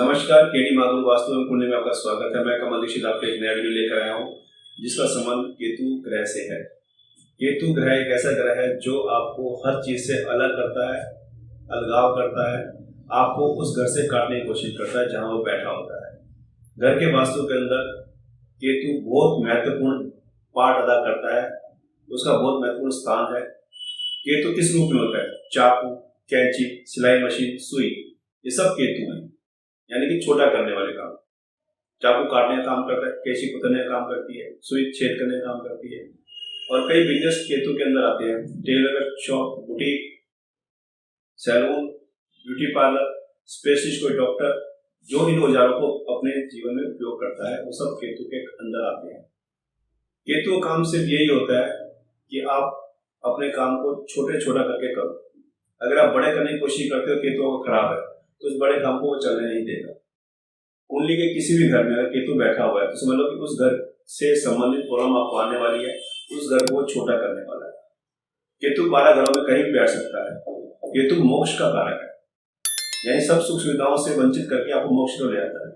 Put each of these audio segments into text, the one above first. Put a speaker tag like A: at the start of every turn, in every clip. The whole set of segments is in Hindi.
A: नमस्कार, केडी माधुर वास्तु एवं कुंडली में आपका स्वागत है। मैं कमल दीक्षित आपको एक नया वीडियो लेकर आया हूँ जिसका संबंध केतु ग्रह से है। केतु ग्रह एक ऐसा ग्रह है जो आपको हर चीज से अलग करता है, अलगाव करता है, आपको उस घर से काटने की कोशिश करता है जहां वो बैठा होता है। घर के वास्तु के अंदर केतु बहुत महत्वपूर्ण पार्ट अदा करता है, उसका बहुत महत्वपूर्ण स्थान है। केतु किस रूप में होता है? चाकू, कैंची, सिलाई मशीन, सुई, ये सब केतु है, यानी कि छोटा करने वाले काम। चाकू काटने का काम करता है, कैंची कुतरने का काम करती है, सुई छेद करने का काम करती है। और कई बिजनेस केतु के अंदर आते हैं, tailor shop, boutique, salon, beauty parlour, specialist कोई डॉक्टर, जो इन औजारों को अपने जीवन में उपयोग करता है वो सब केतु के अंदर आते हैं। केतु का काम सिर्फ यही होता है कि आप अपने काम को छोटा करके करो। अगर आप बड़े करने की कोशिश करते हो, केतु को खराब है तो उस बड़े काम को वो चलने नहीं देगा। कुंडली के किसी भी घर में अगर केतु बैठा हुआ है तो समझ लो कि उस घर से संबंधित प्रॉब्लम आपको आने वाली है, उस घर को छोटा करने वाला है। केतु 12 घरों में कहीं भी बैठ सकता है। केतु मोक्ष का कारक है, यानी सब सुख सुविधाओं से वंचित करके आपको मोक्ष को ले आता है।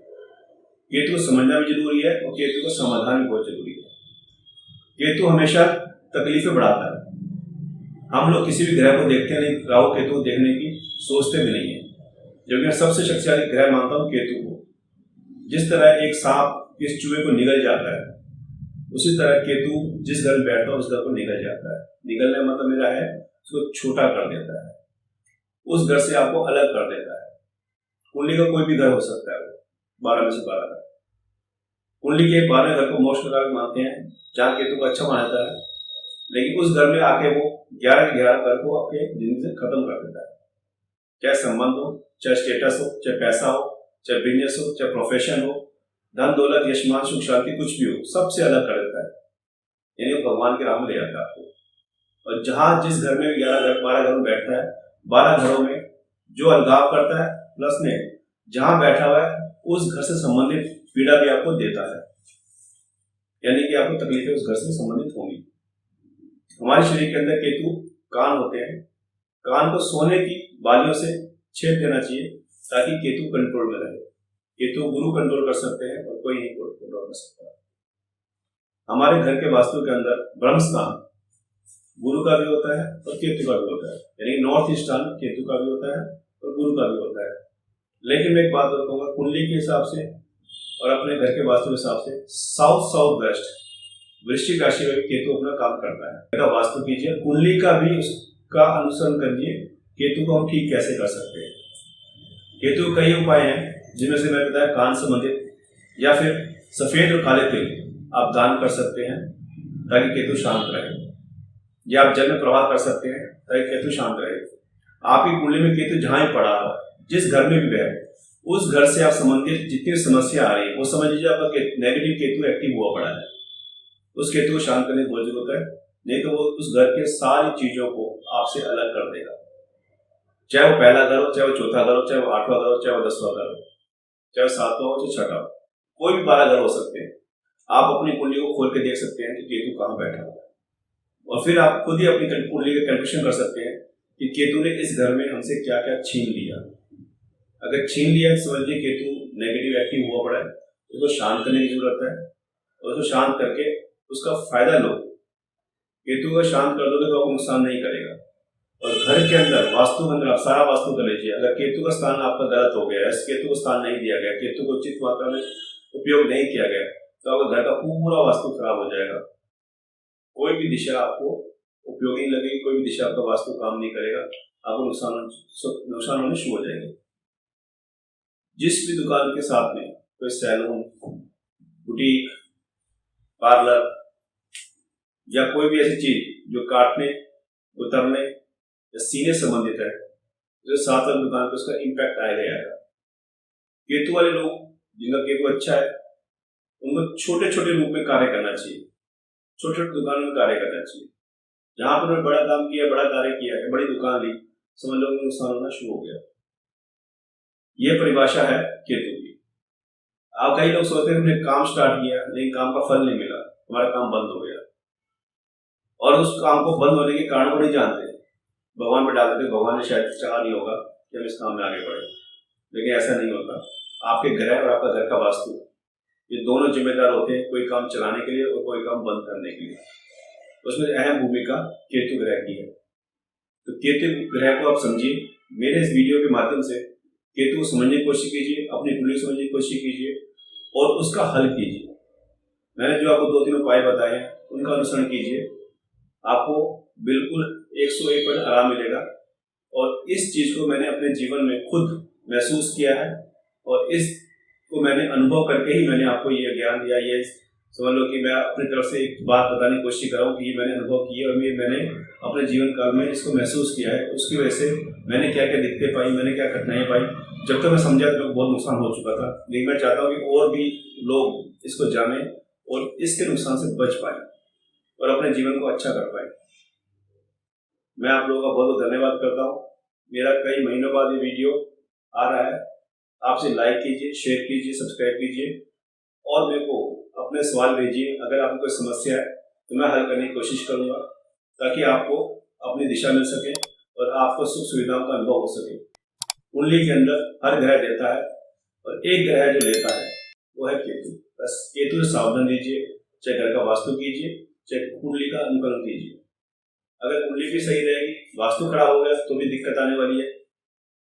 A: केतु को समझना भी जरूरी है और केतु का समाधान भी बहुत जरूरी है। केतु हमेशा तकलीफें बढ़ाता है। हम लोग किसी भी ग्रह को देखते नहीं, राहु केतु देखने की सोचते भी नहीं है, जबकि मैं सबसे शक्तिशाली ग्रह मानता हूं केतु को। जिस तरह एक सांप इस चूहे को निगल जाता है, उसी तरह केतु जिस घर में बैठता है उस घर को निगल जाता है। निगलने का मतलब मेरा है उसको छोटा कर देता है, उस घर से आपको अलग कर देता है। कुंडली का कोई भी घर हो सकता है, वो 12 में से 12 घर। कुंडली के 12 घर को मोक्ष का कारक मानते हैं, जहाँ केतु को अच्छा माना जाता है, लेकिन उस घर में आके वो 11 के 11 घर को आपके जिंदगी से खत्म कर देता है। चाहे संबंध हो, चाहे स्टेटस हो, चाहे पैसा हो, चाहे बिजनेस हो, चाहे प्रोफेशन हो, धन दौलत, यशमान, सुख शांति, कुछ भी हो, सबसे अलग कर देता है, यानी भगवान के राह में ले जाता है आपको। और जहां जिस घर में 12 घर में बैठता है, 12 घरों में जो अलगाव करता है, प्लस में जहां बैठा हुआ है उस घर से संबंधित पीड़ा भी आपको देता है, यानी कि आपको तकलीफें उस घर से संबंधित होंगी। हमारे शरीर के अंदर केतु कान होते हैं, कान को सोने की बालियों से छेद देना चाहिए ताकि केतु कंट्रोल में रहे। केतु गुरु कंट्रोल कर सकते हैं और कोई नहीं कंट्रोल कर सकता। हमारे घर के वास्तु के अंदर ब्रह्म स्थान गुरु का भी होता है और केतु का भी होता है, यानी नॉर्थ ईस्टर्न केतु का भी होता है और गुरु का भी होता है। लेकिन मैं एक बात बताऊंगा, कुंडली के हिसाब से और अपने घर के वास्तु के हिसाब से साउथ वेस्ट वृश्चिक राशि में केतु अपना काम करता है। वास्तु कीजिए, कुंडली का भी उसका अनुसरण करिए, केतु को हम ठीक कैसे कर सकते हैं। केतु कई उपाय हैं, जिनमें से मैंने बताया कान संबंधित या फिर सफेद और काले तिल आप दान कर सकते हैं ताकि केतु शांत रहे, या आप जल में प्रवाह कर सकते हैं ताकि केतु शांत रहे। आपकी कुंडली में केतु जहां ही पड़ा हो, जिस घर में भी है, उस घर से आप संबंधित जितनी समस्या आ रही है वो समझ लीजिए आपका नेगेटिव केतु एक्टिव हुआ पड़ा है। उस केतु को शांत करने की बहुत जरूरत है, नहीं तो वो उस घर के सारी चीजों को आपसे अलग कर देगा। चाहे वो पहला घर हो, चाहे वो चौथा घर हो, चाहे वो 8वां घर हो, चाहे वो 10वां घर हो, चाहे वो 7वां हो, चाहे 6वां, कोई भी 12 घर हो सकते हैं। आप अपनी कुंडली को खोल के देख सकते हैं कि केतु कहाँ बैठा हुआ है, और फिर आप खुद ही अपनी कुंडली का कैलकुलेशन कर सकते हैं कि केतु ने इस घर में हमसे क्या क्या छीन लिया। अगर छीन लिया तो समझ लीजिए केतु नेगेटिव एक्टिव हुआ पड़ा है, उसको शांत करने की जरूरत है, और उसको शांत करके उसका फायदा लो। केतु को शांत कर दोगे तो आपको नुकसान नहीं करेगा। और घर के अंदर वास्तु के अंदर आप सारा वास्तु कर लीजिए, अगर केतु का स्थान आपका गलत हो गया, केतु को स्थान नहीं दिया गया, केतु को उचित मात्रा में उपयोग नहीं किया गया, तो आपका घर का पूरा वास्तु खराब हो जाएगा। कोई भी दिशा आपको उपयोगी नहीं लगेगी, कोई भी दिशा आपका वास्तु काम नहीं करेगा, आपको नुकसान होने शुरू हो जाएंगे। जिस भी दुकान के साथ में कोई सैलून, बुटीक, पार्लर या कोई भी ऐसी चीज जो काटने, उतरने या सीने संबंधित है, जो साथ वाली दुकान पे उसका इम्पैक्ट आएगा। केतु वाले लोग जिनका केतु अच्छा है, उनको छोटे छोटे रूप में कार्य करना चाहिए, छोटे छोटे दुकानों में कार्य करना चाहिए। जहां पर उन्होंने बड़ा काम किया, बड़ा कार्य किया है, बड़ी दुकान ली, समझ लो नुकसान होना शुरू हो गया। यह परिभाषा है केतु की। आप कई लोग सोचते हैं हमने काम स्टार्ट किया लेकिन काम का फल नहीं मिला, हमारा काम बंद हो गया, और उस काम को बंद होने के कारण को नहीं जानते, भगवान पर डाल देते, भगवान ने शायद चाहा नहीं होगा कि हम इस काम में आगे बढ़े। लेकिन ऐसा नहीं होता। आपके ग्रह और आपका घर का वास्तु, ये दोनों जिम्मेदार होते हैं कोई काम चलाने के लिए और कोई काम बंद करने के लिए। उसमें अहम भूमिका केतु ग्रह की है। तो केतु ग्रह को आप समझिए। मेरे इस वीडियो के माध्यम से केतु को समझने की कोशिश कीजिए, अपनी कुंडली समझने की कोशिश कीजिए और उसका हल कीजिए। मैंने जो आपको 2-3 उपाय बताए हैं उनका अनुसरण कीजिए, आपको बिल्कुल 101% आराम मिलेगा। और इस चीज को मैंने अपने जीवन में खुद महसूस किया है और इसको मैंने अनुभव करके ही मैंने आपको ये ज्ञान या ये समझ लो कि मैं अपनी तरफ से एक बात बताने की कोशिश कर रहा हूँ कि ये मैंने अनुभव की है और मैंने अपने जीवन काल में इसको महसूस किया है। उसकी वजह से मैंने क्या क्या दिक्कतें पाई, मैंने क्या कठिनाइयाँ पाई। जब तक मैं समझा तो बहुत नुकसान हो चुका था, लेकिन मैं चाहता हूँ कि और भी लोग इसको जाने और इसके नुकसान से बच पाए और अपने जीवन को अच्छा कर पाए। मैं आप लोगों का बहुत बहुत धन्यवाद करता हूँ। मेरा कई महीनों बाद ये वीडियो आ रहा है। आपसे लाइक कीजिए, शेयर कीजिए, सब्सक्राइब कीजिए और मेरे को अपने सवाल भेजिए। अगर आपको कोई समस्या है तो मैं हल करने की कोशिश करूंगा ताकि आपको अपनी दिशा मिल सके और आपको सुख सुविधाओं का अनुभव हो सके। कुंडली के अंदर हर ग्रह देता है और एक ग्रह जो लेता है वो है केतु। बस केतु से सावधान दीजिए, चाहे घर का वास्तु कीजिए, चाहे कुंडली का अनुकरण कीजिए। अगर कुंडली भी सही रहेगी, वास्तु खराब हो गया तो भी दिक्कत आने वाली है।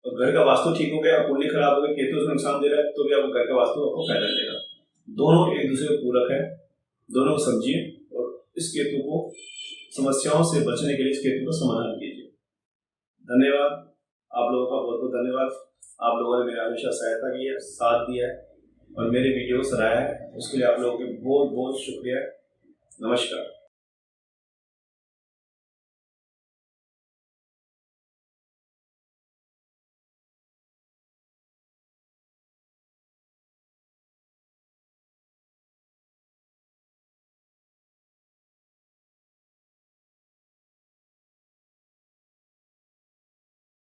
A: और घर का वास्तु ठीक हो गया और कुंडली खराब हो गई, केतु उसमें नुकसान दे रहा है, तो भी आपको घर का वास्तु आपको फायदा देगा। दोनों एक दूसरे को पूरक है, दोनों को समझिए और इस केतु को समस्याओं से बचने के लिए इस केतु का समाधान कीजिए। धन्यवाद, आप लोगों का बहुत बहुत धन्यवाद। आप लोगों ने मेरा हमेशा सहायता की है, साथ दिया है और मेरे वीडियो को सराहा है, उसके लिए आप लोगों के बहुत बहुत शुक्रिया। नमस्कार।